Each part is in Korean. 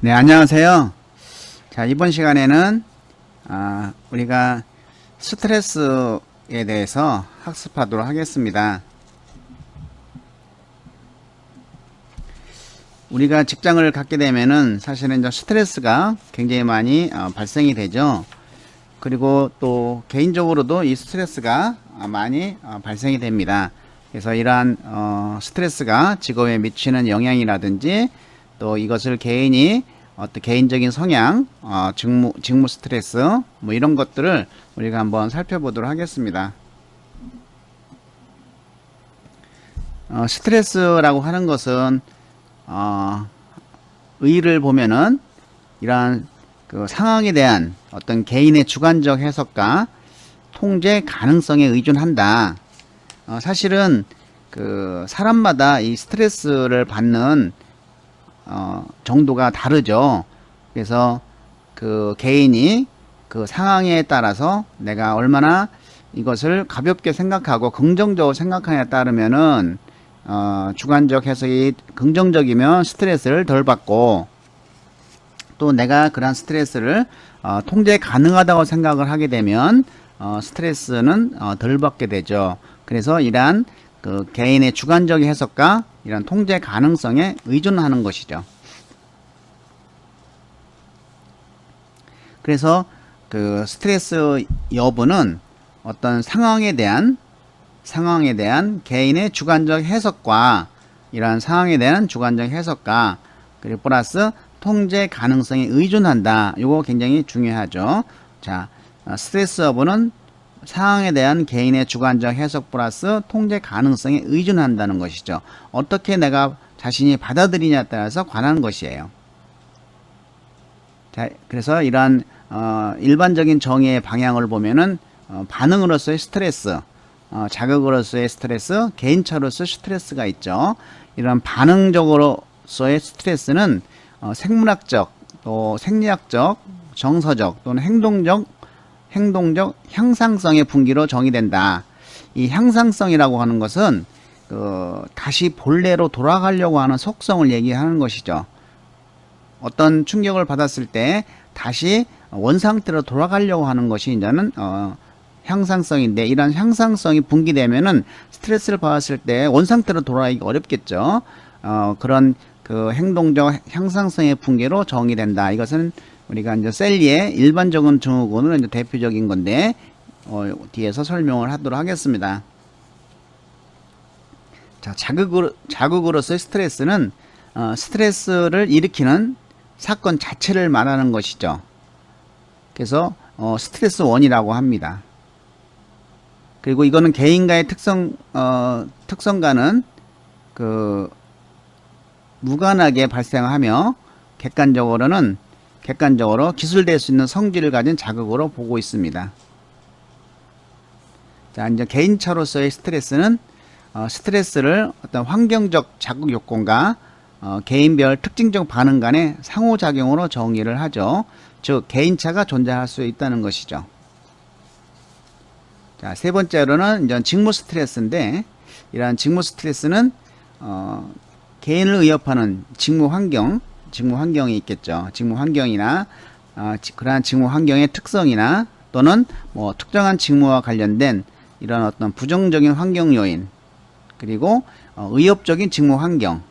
네, 안녕하세요. 자, 이번 시간에는 우리가 스트레스에 대해서 학습하도록 하겠습니다. 우리가 직장을 갖게 되면은 사실은 이제 스트레스가 굉장히 많이 발생이 되죠. 그리고 또 개인적으로도 이 스트레스가 많이 발생이 됩니다. 그래서 이러한 스트레스가 직업에 미치는 영향이라든지 또 이것을 개인이 어떤 개인적인 성향, 직무 스트레스, 뭐 이런 것들을 우리가 한번 살펴보도록 하겠습니다. 스트레스라고 하는 것은, 의의를 보면은 이러한 그 상황에 대한 어떤 개인의 주관적 해석과 통제 가능성에 의존한다. 사실은 그 사람마다 이 스트레스를 받는 정도가 다르죠. 그래서 그 개인이 그 상황에 따라서 내가 얼마나 이것을 가볍게 생각하고 긍정적으로 생각하냐에 따르면은 주관적 해석이 긍정적이면 스트레스를 덜 받고 또 내가 그러한 스트레스를 통제 가능하다고 생각을 하게 되면 스트레스는 덜 받게 되죠. 그래서 이러한 그 개인의 주관적 해석과 이런 통제 가능성에 의존하는 것이죠. 그래서 그 스트레스 여부는 어떤 상황에 대한 개인의 주관적 해석과 이러한 상황에 대한 주관적 해석과 그리고 플러스 통제 가능성에 의존한다. 이거 굉장히 중요하죠. 자, 스트레스 여부는 상황에 대한 개인의 주관적 해석 플러스 통제 가능성에 의존한다는 것이죠. 어떻게 내가 자신이 받아들이냐에 따라서 관한 것이에요. 자, 그래서 이러한 일반적인 정의의 방향을 보면은 반응으로서의 스트레스, 자극으로서의 스트레스, 개인차로서의 스트레스가 있죠. 이런 반응적으로서의 스트레스는 생물학적, 또 생리학적, 정서적 또는 행동적 향상성의 분기로 정의된다. 이 향상성이라고 하는 것은 다시 본래로 돌아가려고 하는 속성을 얘기하는 것이죠. 어떤 충격을 받았을 때 다시 원상태로 돌아가려고 하는 것이 이제는 향상성인데, 이런 향상성이 분기되면은 스트레스를 받았을 때 원상태로 돌아가기 어렵겠죠. 그런 그 행동적 향상성의 분기로 정의된다. 이것은 우리가 이제 셀리의 일반적인 증후군은 이제 대표적인 건데, 뒤에서 설명을 하도록 하겠습니다. 자, 자극으로서의 스트레스는 스트레스를 일으키는 사건 자체를 말하는 것이죠. 그래서 스트레스 원이라고 합니다. 그리고 이거는 개인과의 특성과는 그 무관하게 발생하며 객관적으로 기술될 수 있는 성질을 가진 자극으로 보고 있습니다. 자, 이제 개인차로서의 스트레스는 스트레스를 어떤 환경적 자극 요건과 개인별 특징적 반응 간의 상호작용으로 정의를 하죠. 즉 개인차가 존재할 수 있다는 것이죠. 자, 세 번째로는 이제 직무 스트레스인데, 이러한 직무 스트레스는 개인을 위협하는 직무 환경이 있겠죠. 직무 환경이나 그러한 직무 환경의 특성이나 또는 뭐 특정한 직무와 관련된 이런 어떤 부정적인 환경 요인, 그리고 위협적인 직무 환경에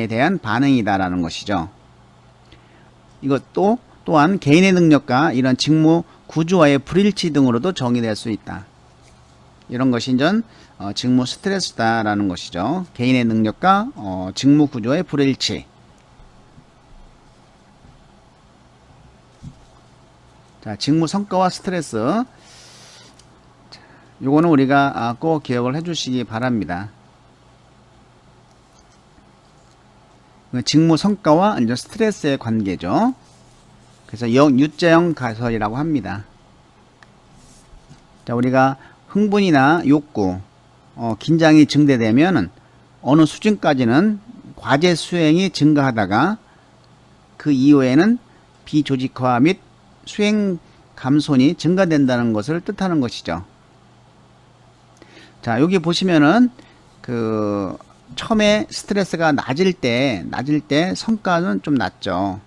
대한 반응이다라는 것이죠. 이것도 또한 개인의 능력과 이런 직무 구조와의 불일치 등으로도 정의될 수 있다. 이런 것이 이제 직무 스트레스다라는 것이죠. 개인의 능력과 직무 구조의 불일치. 자, 직무 성과와 스트레스. 요거는 우리가 꼭 기억을 해 주시기 바랍니다. 직무 성과와 이제 스트레스의 관계죠. 그래서 육자형 가설이라고 합니다. 자, 우리가 흥분이나 욕구, 긴장이 증대되면 어느 수준까지는 과제 수행이 증가하다가 그 이후에는 비조직화 및 수행 감손이 증가된다는 것을 뜻하는 것이죠. 자, 여기 보시면은 그 처음에 스트레스가 낮을 때 성과는 좀 낮죠.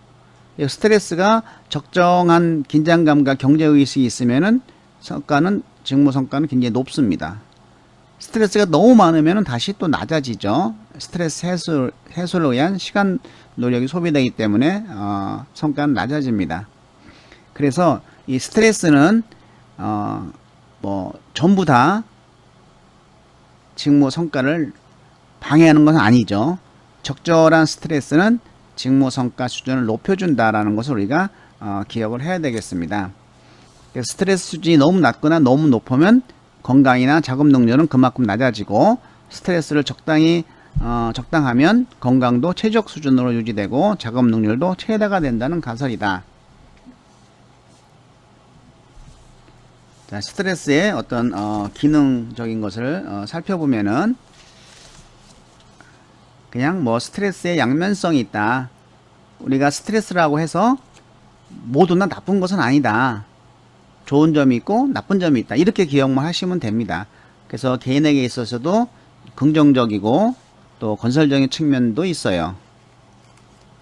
스트레스가 적정한 긴장감과 경제의식이 있으면은 직무 성과는 굉장히 높습니다. 스트레스가 너무 많으면 다시 또 낮아지죠. 스트레스 해소를 위한 시간 노력이 소비되기 때문에 성과는 낮아집니다. 그래서 이 스트레스는 전부 다 직무 성과를 방해하는 것은 아니죠. 적절한 스트레스는 직무 성과 수준을 높여준다라는 것을 우리가 기억을 해야 되겠습니다. 스트레스 수준이 너무 낮거나 너무 높으면 건강이나 작업 능률은 그만큼 낮아지고, 스트레스를 적당하면 건강도 최적 수준으로 유지되고 작업 능률도 최대가 된다는 가설이다. 자, 스트레스의 어떤 기능적인 것을 살펴보면은 그냥 스트레스의 양면성이 있다. 우리가 스트레스라고 해서 모두 다 나쁜 것은 아니다. 좋은 점이 있고 나쁜 점이 있다. 이렇게 기억만 하시면 됩니다. 그래서 개인에게 있어서도 긍정적이고 또 건설적인 측면도 있어요.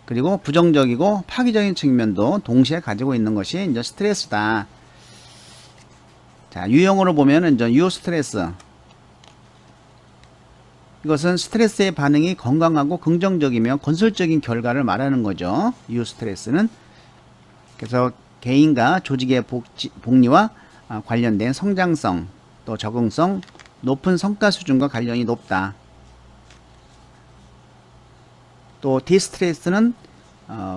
그리고 부정적이고 파괴적인 측면도 동시에 가지고 있는 것이 이제 스트레스다. 자, 유형으로 보면은 이제 유스트레스. 이것은 스트레스의 반응이 건강하고 긍정적이며 건설적인 결과를 말하는 거죠. 유스트레스는. 그래서 개인과 조직의 복리와 관련된 성장성, 또 적응성, 높은 성과 수준과 관련이 높다. 또 디스트레스는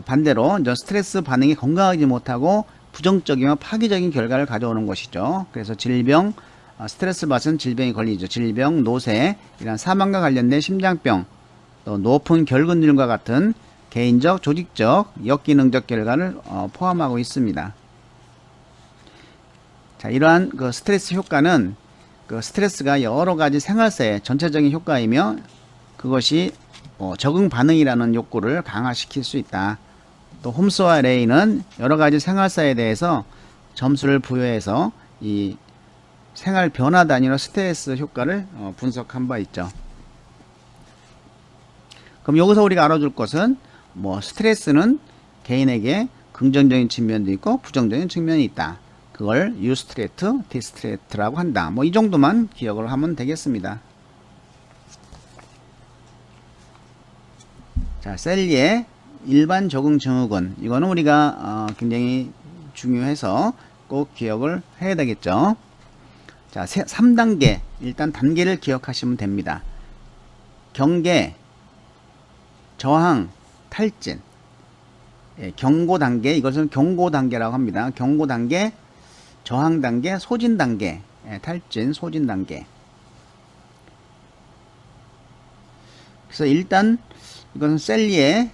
반대로 이제 스트레스 반응이 건강하지 못하고 부정적이며 파괴적인 결과를 가져오는 것이죠. 그래서 질병, 스트레스 받은 질병이 걸리죠. 질병, 노쇠, 이런 사망과 관련된 심장병, 또 높은 결근율과 같은 개인적, 조직적, 역기능적 결과를 포함하고 있습니다. 자, 이러한 그 스트레스 효과는 그 스트레스가 여러 가지 생활사의 전체적인 효과이며, 그것이 적응 반응이라는 욕구를 강화시킬 수 있다. 또 홈스와 레이는 여러 가지 생활사에 대해서 점수를 부여해서 이 생활 변화 단위로 스트레스 효과를 분석한 바 있죠. 그럼 여기서 우리가 알아둘 것은 스트레스는 개인에게 긍정적인 측면도 있고 부정적인 측면이 있다. 그걸 유스트레트, 디스트레트라고 한다. 이 정도만 기억을 하면 되겠습니다. 자, 셀리의 일반 적응 증후군. 이거는 우리가 굉장히 중요해서 꼭 기억을 해야 되겠죠. 자, 3단계. 일단 단계를 기억하시면 됩니다. 경계, 저항, 탈진. 경고 단계, 이것은 경고 단계라고 합니다. 경고 단계, 저항 단계, 소진 단계, 탈진, 소진 단계. 그래서 일단 이것은 셀리의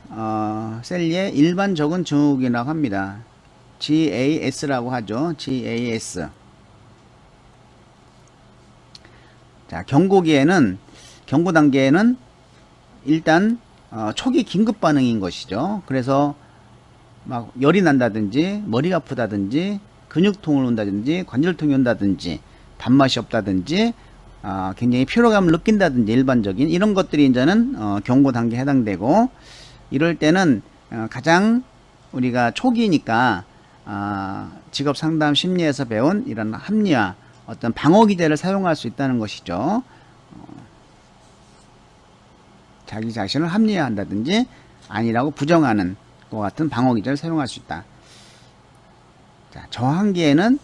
일반 적응 증후군이라고 합니다. GAS라고 하죠. GAS. 자, 경고 단계에는 일단 초기 긴급 반응인 것이죠. 그래서 막 열이 난다든지 머리가 아프다든지 근육통을 온다든지 관절통이 온다든지 단맛이 없다든지 굉장히 피로감을 느낀다든지 일반적인 이런 것들이 이제는 경고 단계에 해당되고, 이럴 때는 가장 우리가 초기니까 직업 상담 심리에서 배운 이런 합리화, 어떤 방어 기제를 사용할 수 있다는 것이죠. 자기 자신을 합리화한다든지 아니라고 부정하는 것 같은 방어 기제를 사용할 수 있다. 자, 저항기에는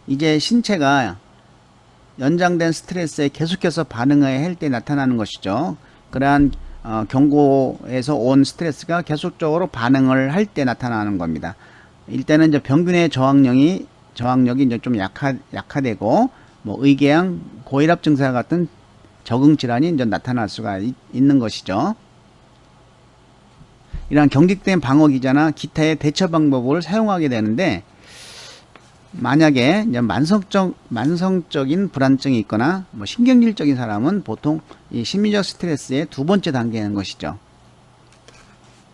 이제 신체가 연장된 스트레스에 계속해서 반응해야 할 때 나타나는 것이죠. 그러한 경고에서 온 스트레스가 계속적으로 반응을 할 때 나타나는 겁니다. 이때는 이제 평균의 저항력이 이제 좀 약화되고 의궤양, 고혈압 증사 같은 적응 질환이 이제 나타날 수가 있는 것이죠. 이러한 경직된 방어 기제나 기타의 대처 방법을 사용하게 되는데, 만약에 이제 만성적인 불안증이 있거나 신경질적인 사람은 보통 이 심리적 스트레스의 두 번째 단계인 것이죠.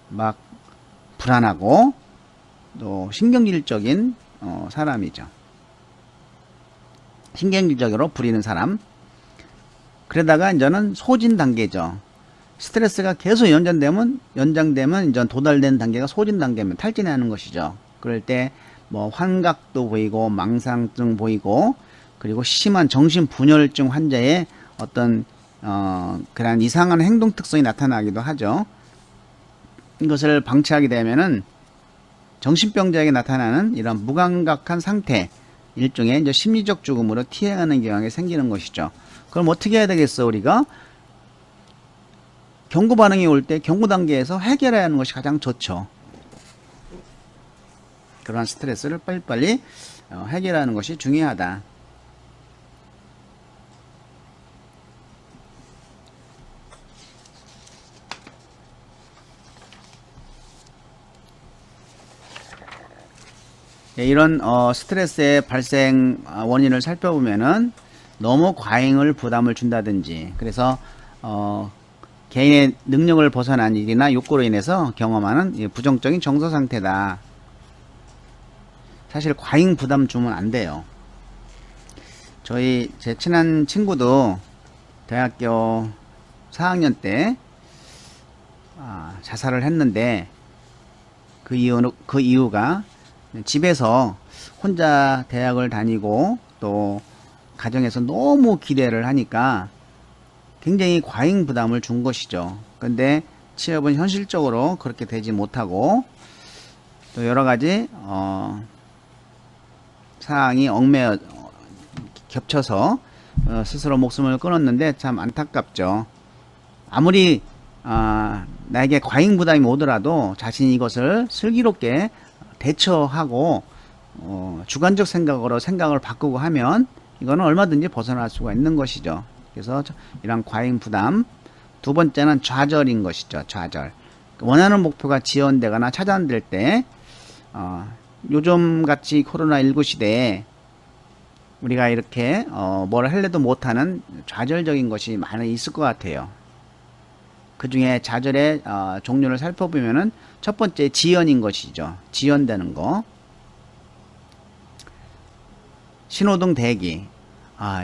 막 불안하고 또 신경질적인 사람이죠. 신경질적으로 부리는 사람. 그러다가 이제는 소진 단계죠. 스트레스가 계속 연장되면 이제 도달된 단계가 소진 단계면 탈진하는 것이죠. 그럴 때 뭐 환각도 보이고 망상증 보이고 그리고 심한 정신분열증 환자의 어떤 그런 이상한 행동 특성이 나타나기도 하죠. 이것을 방치하게 되면은 정신병자에게 나타나는 이런 무감각한 상태, 일종의 이제 심리적 죽음으로 티행하는 경향이 생기는 것이죠. 그럼 어떻게 해야 되겠어, 우리가? 경고 반응이 올 때 경고 단계에서 해결해야 하는 것이 가장 좋죠. 그러한 스트레스를 빨리빨리 해결하는 것이 중요하다. 이런 스트레스의 발생 원인을 살펴보면은 너무 과잉을 부담을 준다든지, 그래서 개인의 능력을 벗어난 일이나 욕구로 인해서 경험하는 부정적인 정서 상태다. 사실 과잉 부담 주면 안 돼요. 제 친한 친구도 대학교 4학년 때 자살을 했는데 그 이유가 집에서 혼자 대학을 다니고 또 가정에서 너무 기대를 하니까 굉장히 과잉 부담을 준 것이죠. 근데 취업은 현실적으로 그렇게 되지 못하고 또 여러 가지 사항이 겹쳐서 스스로 목숨을 끊었는데 참 안타깝죠. 아무리 나에게 과잉 부담이 오더라도 자신이 이것을 슬기롭게 대처하고 주관적 생각으로 생각을 바꾸고 하면 이거는 얼마든지 벗어날 수가 있는 것이죠. 그래서 이런 과잉 부담. 두 번째는 좌절인 것이죠. 좌절. 원하는 목표가 지연되거나 차단될 때 요즘 같이 코로나19 시대에 우리가 이렇게 뭘 할래도 못하는 좌절적인 것이 많이 있을 것 같아요. 그 중에 좌절의 종류를 살펴보면은 첫 번째 지연인 것이죠. 지연되는 거. 신호등 대기.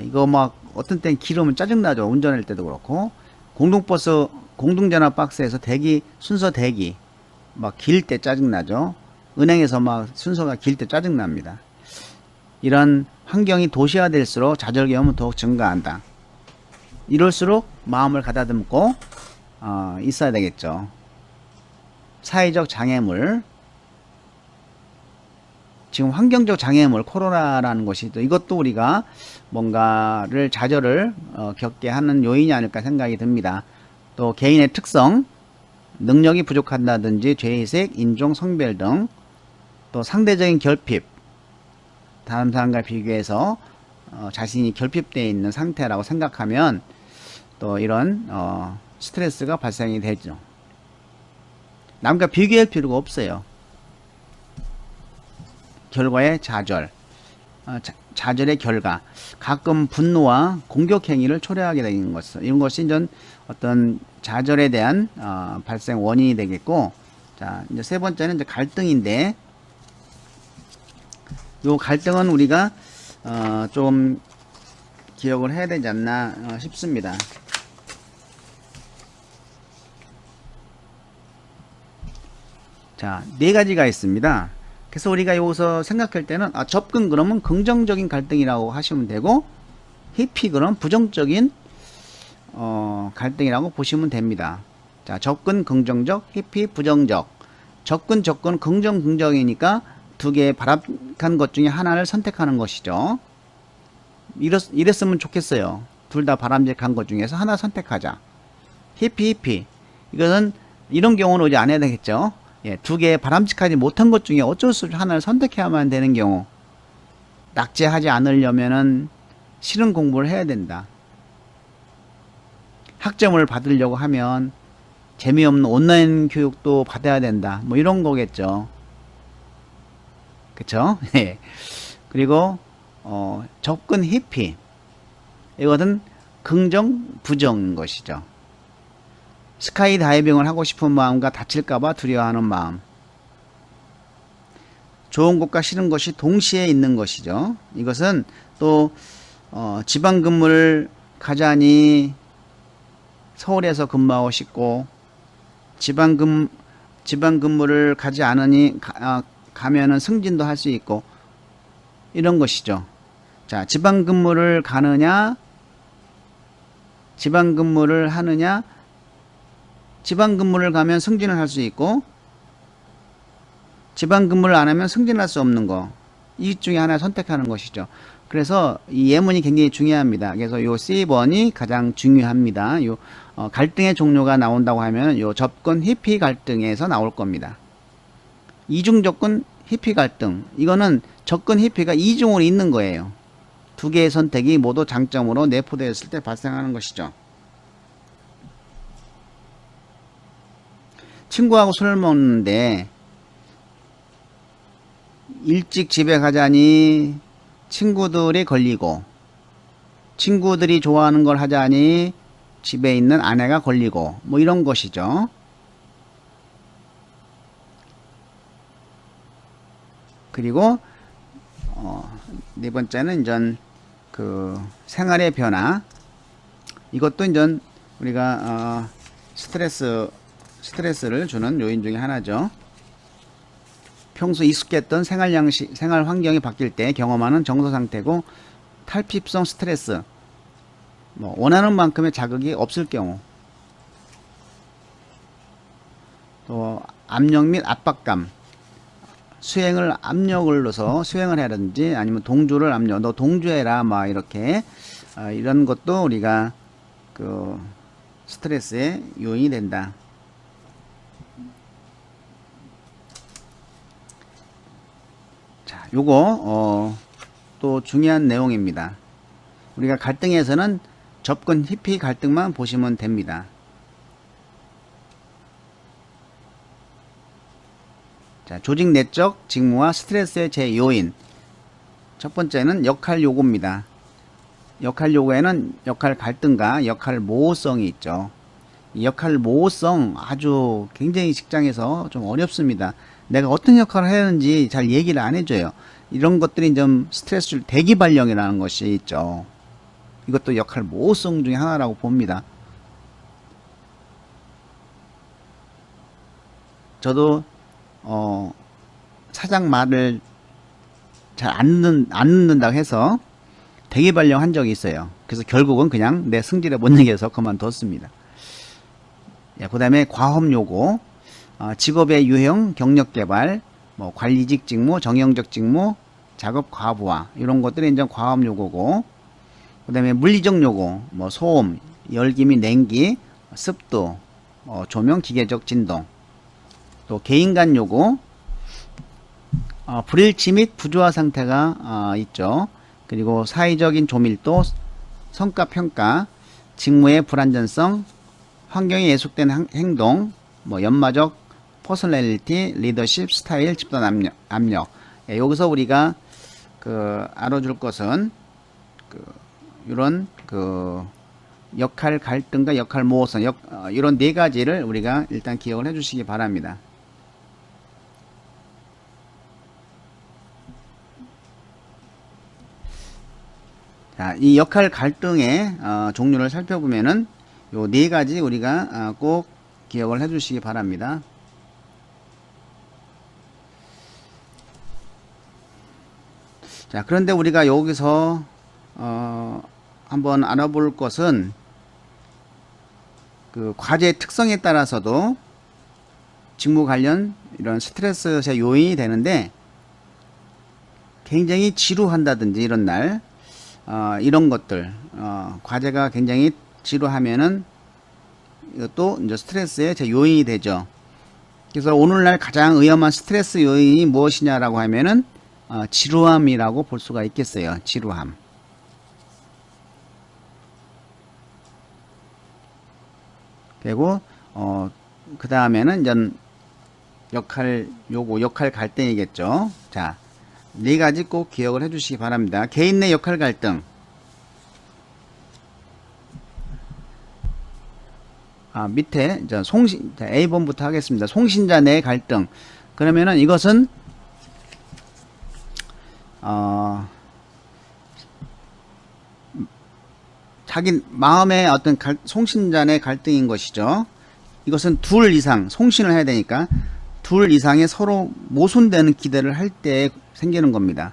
이거 막 어떤 땐 길으면 짜증나죠. 운전할 때도 그렇고. 공동버스, 공동전화 박스에서 순서 대기. 막 길 때 짜증나죠. 은행에서 막 순서가 길 때 짜증납니다. 이런 환경이 도시화될수록 좌절 경험은 더욱 증가한다. 이럴수록 마음을 가다듬고 있어야 되겠죠. 사회적 장애물. 지금 환경적 장애물, 코로나라는 것이 또 이것도 우리가 뭔가를 좌절을 겪게 하는 요인이 아닐까 생각이 듭니다. 또 개인의 특성, 능력이 부족한다든지 죄의식, 인종, 성별 등, 또 상대적인 결핍, 다른 사람과 비교해서 자신이 결핍되어 있는 상태라고 생각하면 또 이런 스트레스가 발생이 되죠. 남과 비교할 필요가 없어요. 결과의 좌절, 좌절의 결과, 가끔 분노와 공격 행위를 초래하게 되는 것, 이런 것이 이제 어떤 좌절에 대한 발생 원인이 되겠고, 자 이제 세 번째는 이제 갈등인데, 요 갈등은 우리가 좀 기억을 해야 되지 않나 싶습니다. 자, 네 가지가 있습니다. 그래서 우리가 여기서 생각할 때는 접근 그러면 긍정적인 갈등이라고 하시면 되고, 회피 그럼 부정적인 갈등이라고 보시면 됩니다. 자, 접근 긍정적, 회피 부정적. 접근 긍정이니까 두 개의 바람직한 것 중에 하나를 선택하는 것이죠. 이랬으면 좋겠어요. 둘 다 바람직한 것 중에서 하나 선택하자. 회피. 이것은 이런 경우는 이제 안 해야 되겠죠. 예, 두 개의 바람직하지 못한 것 중에 어쩔 수 없이 하나를 선택해야만 되는 경우, 낙제하지 않으려면은 싫은 공부를 해야 된다. 학점을 받으려고 하면 재미없는 온라인 교육도 받아야 된다. 뭐 이런 거겠죠. 그쵸? 예. 그리고 접근 회피. 이것은 긍정 부정인 것이죠. 스카이 다이빙을 하고 싶은 마음과 다칠까봐 두려워하는 마음. 좋은 것과 싫은 것이 동시에 있는 것이죠. 이것은 또 지방 근무를 가자니 서울에서 근무하고 싶고 지방 근무를 가지 않으니 가면은 승진도 할 수 있고 이런 것이죠. 자, 지방 근무를 가느냐, 지방 근무를 하느냐, 지방 근무를 가면 승진을 할 수 있고 지방 근무를 안 하면 승진할 수 없는 거. 이 중에 하나 선택하는 것이죠. 그래서 이 예문이 굉장히 중요합니다. 그래서 요 C번이 가장 중요합니다. 요 갈등의 종류가 나온다고 하면 요 접근 히피 갈등에서 나올 겁니다. 이중 접근 히피 갈등. 이거는 접근 히피가 이중으로 있는 거예요. 두 개의 선택이 모두 장점으로 내포되었을 때 발생하는 것이죠. 친구하고 술을 먹는데 일찍 집에 가자니 친구들이 걸리고 친구들이 좋아하는 걸 하자니 집에 있는 아내가 걸리고 뭐 이런 것이죠. 그리고 네 번째는 이제 그 생활의 변화. 이것도 이제 우리가 스트레스를 주는 요인 중에 하나죠. 평소 익숙했던 생활 환경이 바뀔 때 경험하는 정서 상태고 탈피성 스트레스. 뭐 원하는 만큼의 자극이 없을 경우. 또 압력 및 압박감. 수행을 압력을 넣어서 수행을 해라든지 아니면 동조를 압력, 너 동조해라 막 이렇게 이런 것도 우리가 그 스트레스의 요인이 된다. 자, 요거 또 중요한 내용입니다. 우리가 갈등에서는 접근 히피 갈등만 보시면 됩니다. 자, 조직 내적 직무와 스트레스의 제 요인. 첫 번째는 역할 요구입니다. 역할 요구에는 역할 갈등과 역할 모호성이 있죠. 이 역할 모호성 아주 굉장히 직장에서 좀 어렵습니다. 내가 어떤 역할을 해야 하는지 잘 얘기를 안 해줘요. 이런 것들이 좀 스트레스를 대기 발령이라는 것이 있죠. 이것도 역할 모호성 중에 하나라고 봅니다. 저도 사장 말을 잘 안 듣는다고 해서 대기 발령한 적이 있어요. 그래서 결국은 그냥 내 승질에 못 이겨서 그만뒀습니다. 그 다음에 과업 요구, 직업의 유형, 경력 개발, 뭐 관리직 직무, 정형적 직무, 작업 과부하 이런 것들이 이제 과업 요구고, 그 다음에 물리적 요구, 뭐 소음, 열기 및 냉기, 습도, 조명, 기계적 진동, 또 개인 간 요구, 불일치 및 부조화 상태가 있죠. 그리고 사회적인 조밀도, 성과 평가, 직무의 불안전성, 환경에 예속된 행동, 뭐 연마적 퍼스널리티, 리더십, 스타일, 집단 압력. 여기서 우리가 알아줄 것은 이런 역할 갈등과 역할 모호성, 이런 네 가지를 우리가 일단 기억을 해주시기 바랍니다. 자, 이 역할 갈등의 종류를 살펴보면은 요 네 가지 우리가 꼭 기억을 해주시기 바랍니다. 자, 그런데 우리가 여기서 한번 알아볼 것은 그 과제의 특성에 따라서도 직무 관련 이런 스트레스의 요인이 되는데 굉장히 지루한다든지 이런 날 이런 것들 과제가 굉장히 지루하면은 이것도 이제 스트레스의 제 요인이 되죠. 그래서 오늘날 가장 위험한 스트레스 요인이 무엇이냐라고 하면은 지루함이라고 볼 수가 있겠어요. 지루함. 그리고 그 다음에는 이제 역할 요구, 역할 갈등이겠죠. 자, 네 가지 꼭 기억을 해주시기 바랍니다. 개인 내 역할 갈등. 밑에 이제 A번부터 하겠습니다. 송신자 내 갈등. 그러면은 이것은 자기 마음의 어떤 송신자 내 갈등인 것이죠. 이것은 둘 이상 송신을 해야 되니까 둘 이상의 서로 모순되는 기대를 할 때 생기는 겁니다.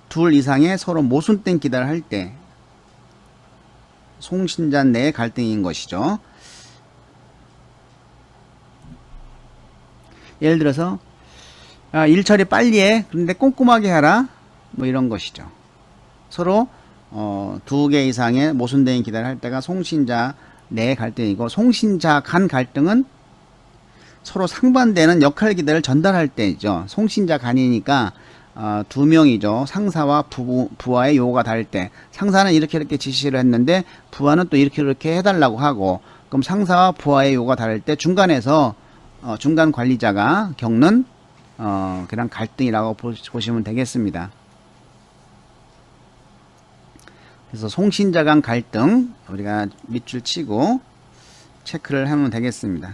둘 이상의 서로 모순된 기대를 할 때 송신자 내의 갈등인 것이죠. 예를 들어서 일 처리 빨리 해. 그런데 꼼꼼하게 하라. 뭐 이런 것이죠. 서로 두 개 이상의 모순된 기대를 할 때가 송신자 내 갈등이고, 송신자 간 갈등은 서로 상반되는 역할 기대를 전달할 때이죠. 송신자 간이니까 두 명이죠. 상사와 부하의 요구가 다를 때, 상사는 이렇게 지시를 했는데 부하는 또 이렇게 해달라고 하고, 그럼 상사와 부하의 요구가 다를 때 중간에서 중간 관리자가 겪는 그런 갈등이라고 보시면 되겠습니다. 그래서 송신자 간 갈등 우리가 밑줄 치고 체크를 하면 되겠습니다.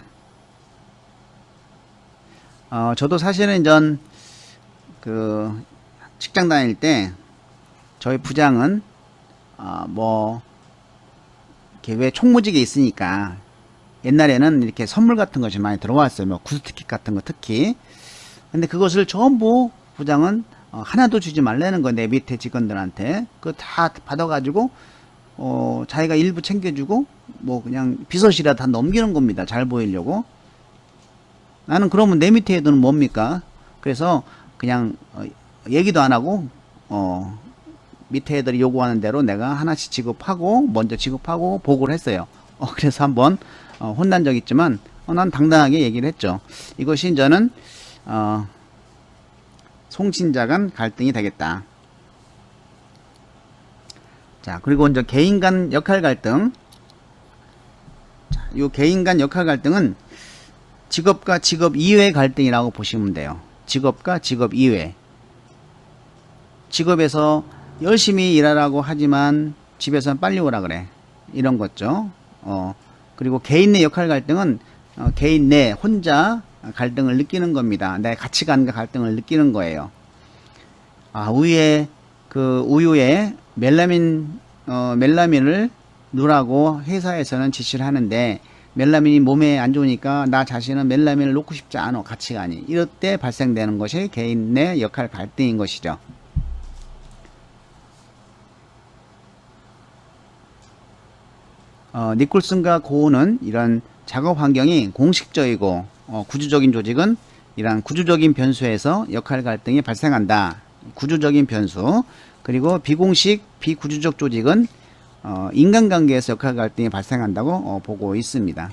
저도 사실은 그 직장 다닐 때 저희 부장은 뭐 이렇게 왜 총무직에 있으니까 옛날에는 이렇게 선물 같은 것이 많이 들어왔어요. 뭐 구스티켓 같은 거 특히. 근데 그것을 전부 부장은 하나도 주지 말라는 거예요. 내 밑에 직원들한테. 그거 다 받아가지고 자기가 일부 챙겨주고 뭐 그냥 비서실에 다 넘기는 겁니다. 잘 보이려고. 나는 그러면 내 밑에 애들은 뭡니까? 그래서 그냥 얘기도 안 하고 밑에 애들이 요구하는 대로 내가 하나씩 지급하고 먼저 지급하고 보고를 했어요. 그래서 한번 혼난 적 있지만 난 당당하게 얘기를 했죠. 이것이 저는 송신자 간 갈등이 되겠다. 자, 그리고 이제 개인 간 역할 갈등. 자, 이 개인 간 역할 갈등은 직업과 직업 이외의 갈등이라고 보시면 돼요. 직업과 직업 이외. 직업에서 열심히 일하라고 하지만 집에서는 빨리 오라 그래. 이런 거죠. 그리고 개인 내 역할 갈등은 개인 내 혼자 갈등을 느끼는 겁니다. 내 가치관과 갈등을 느끼는 거예요. 우유에 멜라민을 넣으라고 회사에서는 지시를 하는데 멜라민이 몸에 안 좋으니까 나 자신은 멜라민을 놓고 싶지 않아. 가치관이. 이럴 때 발생되는 것이 개인 내 역할 갈등인 것이죠. 니콜슨과 고은은 이런 작업 환경이 공식적이고 구조적인 조직은 이러한 구조적인 변수에서 역할 갈등이 발생한다. 구조적인 변수. 그리고 비공식 비구조적 조직은 인간관계에서 역할 갈등이 발생한다고 보고 있습니다.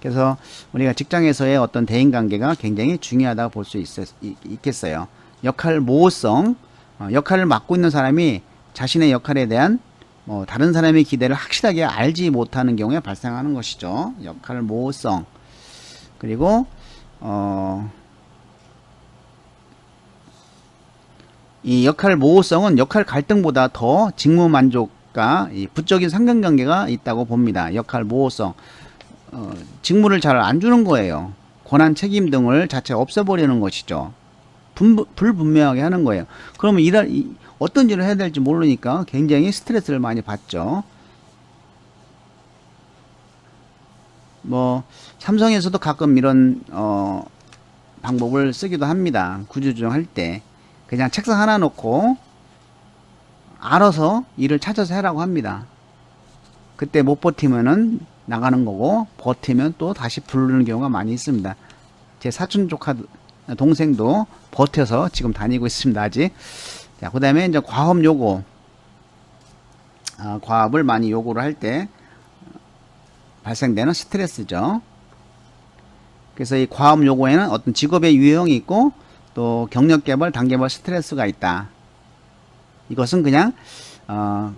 그래서 우리가 직장에서의 어떤 대인관계가 굉장히 중요하다고 볼 수 있겠어요. 역할 모호성, 역할을 맡고 있는 사람이 자신의 역할에 대한 다른 사람의 기대를 확실하게 알지 못하는 경우에 발생하는 것이죠. 역할 모호성. 그리고 이 역할 모호성은 역할 갈등보다 더 직무 만족과 이 부적인 상관관계가 있다고 봅니다. 역할 모호성. 직무를 잘 안 주는 거예요. 권한 책임 등을 자체 없애버리는 것이죠. 불분명하게 하는 거예요. 그러면 어떤 일을 해야 될지 모르니까 굉장히 스트레스를 많이 받죠. 삼성에서도 가끔 이런 방법을 쓰기도 합니다. 구조조정할 때 그냥 책상 하나 놓고 알아서 일을 찾아서 하라고 합니다. 그때 못 버티면은 나가는 거고, 버티면 또 다시 부르는 경우가 많이 있습니다. 제 사촌 조카 동생도 버텨서 지금 다니고 있습니다. 아직. 자, 그 다음에 이제 과업 요구. 과업을 많이 요구를 할 때 발생되는 스트레스죠. 그래서 이 과업 요구에는 어떤 직업의 유형이 있고 또 경력 개발, 단계별 스트레스가 있다. 이것은 그냥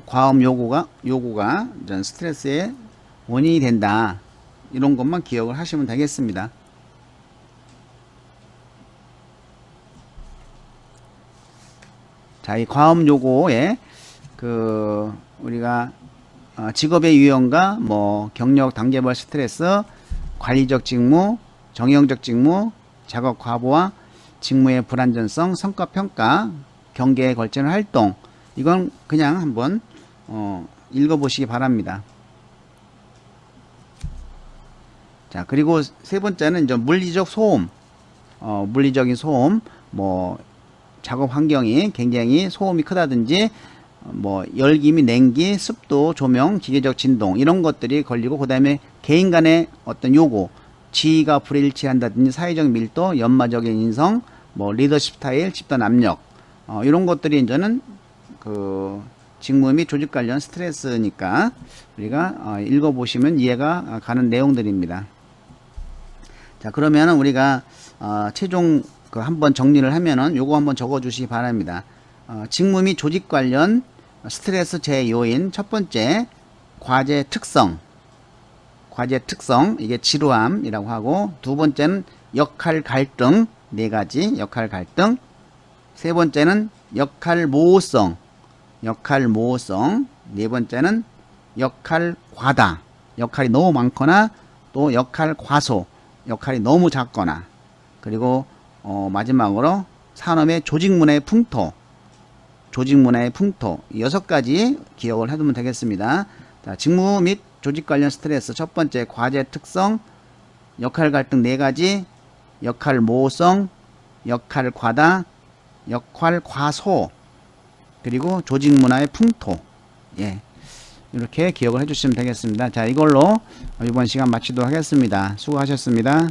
과업 요구가 스트레스의 원인이 된다. 이런 것만 기억을 하시면 되겠습니다. 자, 이 과업 요구에 우리가 직업의 유형과 경력 단계별 스트레스, 관리적 직무, 정형적 직무, 작업 과부하, 직무의 불안전성, 성과 평가, 경계에 걸치는 활동, 이건 그냥 한번 읽어보시기 바랍니다. 자, 그리고 세 번째는 이제 물리적 소음, 물리적인 소음, 뭐 작업 환경이 굉장히 소음이 크다든지 뭐 열기 및 냉기, 습도, 조명, 기계적 진동 이런 것들이 걸리고, 그 다음에 개인 간의 어떤 요구, 지위가 불일치한다든지 사회적 밀도, 연마적인 인성, 뭐 리더십 스타일, 집단 압력, 이런 것들이 이제는 그 직무 및 조직 관련 스트레스니까 우리가 읽어보시면 이해가 가는 내용들입니다. 자, 그러면은 우리가 최종 그 한번 정리를 하면은 요거 한번 적어 주시기 바랍니다. 직무 및 조직 관련 스트레스 제요인, 첫 번째 과제 특성, 이게 지루함이라고 하고, 두 번째는 역할 갈등, 네 가지 역할 갈등, 세 번째는 역할 모호성, 네 번째는 역할 과다, 역할이 너무 많거나 또 역할 과소, 역할이 너무 작거나, 그리고 마지막으로 산업의 조직 문화의 풍토, 여섯 가지 기억을 해두면 되겠습니다. 자, 직무 및 조직 관련 스트레스, 첫 번째 과제 특성, 역할 갈등 네 가지, 역할 모호성, 역할 과다, 역할 과소, 그리고 조직 문화의 풍토. 예, 이렇게 기억을 해주시면 되겠습니다. 자, 이걸로 이번 시간 마치도록 하겠습니다. 수고하셨습니다.